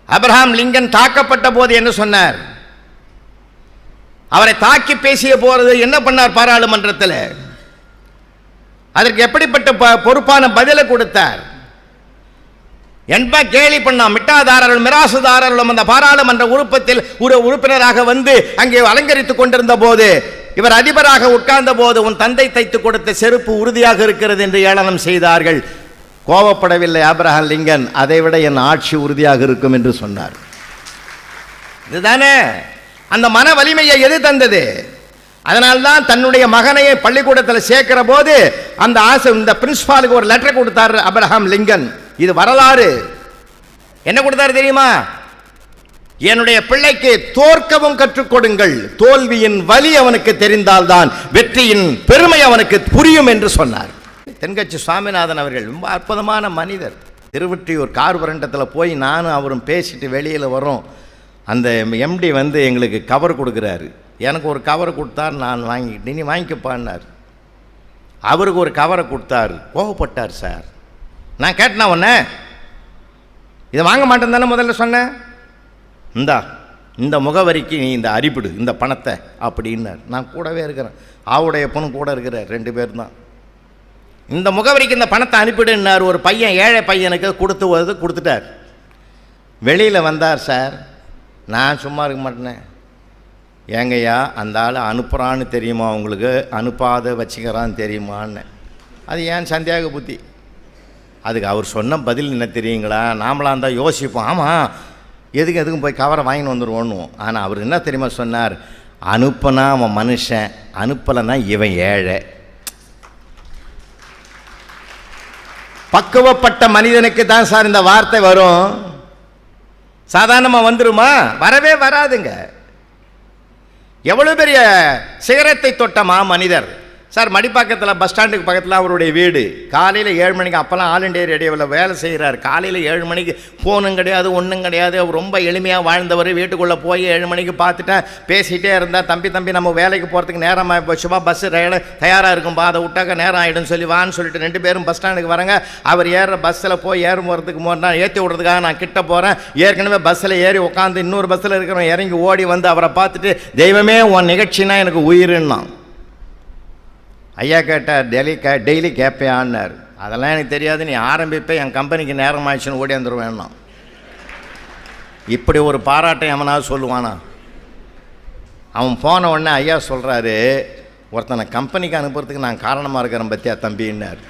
Abraham Lincoln தாக்கப்பட்ட போது என்ன சொன்னார்? அவரை தாக்கி பேசிய போறது என்ன பண்ணார் பாராளுமன்றத்தில்? அதற்கு எப்படிப்பட்ட பொறுப்பான பதிலை கொடுத்தார்? என்ப கேலி பண்ணா மிட்டாதாரர்களும் மிராசுதாரர்களும் அந்த பாராளுமன்ற உறுப்பினராக வந்து அங்கே அலங்கரித்துக் கொண்டிருந்த போது, இவர் அதிபராக உட்கார்ந்த போது, உன் தந்தை தைத்து கொடுத்த செருப்பு உறுதியாக இருக்கிறது என்று ஏளனம் செய்தார்கள். கோபப்படவில்லை ஆபிரகாம் லிங்கன், அதைவிட என் ஆட்சி உறுதியாக இருக்கும் என்று சொன்னார். இதுதானே அந்த மன வலிமையை எது தந்தது? அதனால்தான் தன்னுடைய மகனை பள்ளிக்கூடத்தில் சேர்க்கிற போது அந்த ஆசை, இந்த பிரின்சிபாலுக்கு ஒரு லெட்டர் கொடுத்தார் ஆபிரகாம் லிங்கன். இது வரலாறு. என்ன கொடுத்தாரு தெரியுமா? என்னுடைய பிள்ளைக்கு தோற்கவும் கற்றுக் கொடுங்கள், தோல்வியின் வலி அவனுக்கு தெரிந்தால்தான் வெற்றியின் பெருமை அவனுக்கு புரியும் என்று சொன்னார். தென்கட்சி சுவாமிநாதன் அவர்கள் ரொம்ப அற்புதமான மனிதர். திருவொற்றியூர் கார்பரண்டத்தில் போய் நானும் அவரும் பேசிட்டு வெளியில் வரோம். அந்த எம்டி வந்து எங்களுக்கு கவர் கொடுக்குறாரு. எனக்கு ஒரு கவரை கொடுத்தார், நான் வாங்கிக்கிட்டேன். நீ வாங்கிக்கப்பான்னார். அவருக்கு ஒரு கவரை கொடுத்தார். கோவப்பட்டார் சார். நான் கேட்டேன், உடனே இதை வாங்க மாட்டேன் தானே முதல்ல சொன்னேன். இந்த முகவரிக்கு நீ இந்த அரிப்பிடு இந்த பணத்தை அப்படின்னார். நான் கூடவே இருக்கிறேன், ஆவுடைய பொண்ணு கூட இருக்கிறார், 2 பேர் தான். இந்த முகவரிக்கு இந்த பணத்தை அனுப்பிடுன்னார். ஒரு பையன், ஏழை பையனுக்கு கொடுத்துட்டார். வெளியில் வந்தார். சார் நான் சும்மா இருக்க மாட்டேனே. ஏங்கய்யா அந்த ஆள் அனுப்புகிறான்னு தெரியுமா உங்களுக்கு? அனுப்பாத வச்சுக்கிறான்னு தெரியுமான்னு. அது ஏன் சந்தேக புத்தி. அதுக்கு அவர் சொன்ன பதில் என்ன தெரியுங்களா? நாமளாக இருந்தால் யோசிப்போம், ஆமாம் எதுக்கும் போய் கவரை வாங்கின்னு வந்துடுவோன்னு. ஆனால் அவர் என்ன தெரியுமா சொன்னார்? அனுப்புனா அவன் மனுஷன், அனுப்பலைன்னா இவன் ஏழை. பக்குவப்பட்ட மனிதனுக்கு தான் சார் இந்த வார்த்தை வரும். சாதாரணமாக வந்துருமா? வரவே வராதுங்க. எவ்வளோ பெரிய சிகரத்தை தொட்டமா மனிதர் சார். மடிப்பாக்கத்தில் பஸ் ஸ்டாண்டுக்கு பக்கத்தில் அவருடைய வீடு. காலையில் 7 மணிக்கு, அப்போல்லாம் ஆல் இண்டியா ரேடியோவில் வேலை செய்கிறார். காலையில் 7 மணிக்கு ஃபோனும் கிடையாது, ஒன்றும் கிடையாது. அவர் ரொம்ப எளிமையாக வாழ்ந்தவர். வீட்டுக்குள்ளே போய் 7 மணிக்கு பார்த்துட்டேன், பேசிகிட்டே இருந்தால், தம்பி நம்ம வேலைக்கு போகிறதுக்கு நேரமாக போச்சுப்பா, பஸ்ஸு ரயில் தயாராக இருக்கும்பா, அதை விட்டாக்க நேரம் ஆகிடும்னு சொல்லி வான்னு சொல்லிட்டு 2 பேரும் பஸ் ஸ்டாண்டுக்கு வராங்க. அவர் ஏறுற பஸ்ஸில் போய் போகிறதுக்கு நான் ஏற்றி விடுறதுக்காக நான் கிட்ட போகிறேன். ஏற்கனவே பஸ்ஸில் ஏறி உட்காந்து இன்னொரு பஸ்ஸில் இருக்கிறவன் இறங்கி ஓடி வந்து அவரை பார்த்துட்டு, தெய்வமே உன் நிகழ்ச்சினா எனக்கு உயிருன்னா. ஐயா கேட்டார், டெய்லி கேட்பேன்னார். அதெல்லாம் எனக்கு தெரியாது, நீ ஆரம்பிப்பேன், என் கம்பெனிக்கு நேரம் ஆயிடுச்சுன்னு ஓடி வந்துடுவேன்னா. இப்படி ஒரு பாராட்டை அவனாவது சொல்லுவானா? அவன் போன உடனே ஐயா சொல்கிறாரு, ஒருத்தனை கம்பெனிக்கு அனுப்புறதுக்கு நான் காரணமாக இருக்கிறேன் பற்றியா தம்பின்னார்.